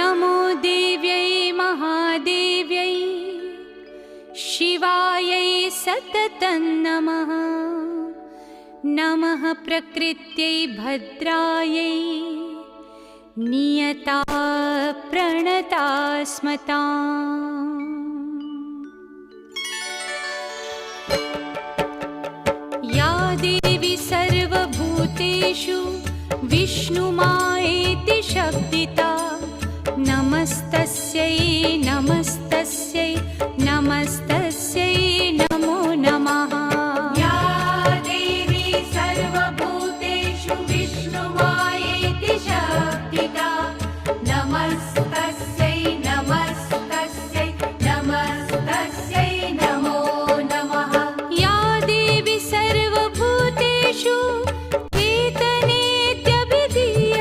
नमो देव्यै महादेव्यै शिवायै सततं नमः। नमः प्रकृत्यै भद्रायै नियता प्रणता स्मताम्। या देवी सर्वभूतेषु विष्णुमायेति शब्दिता नमस्तस्यै नमस्तस्यै नमस्तस्यै नमो नमः।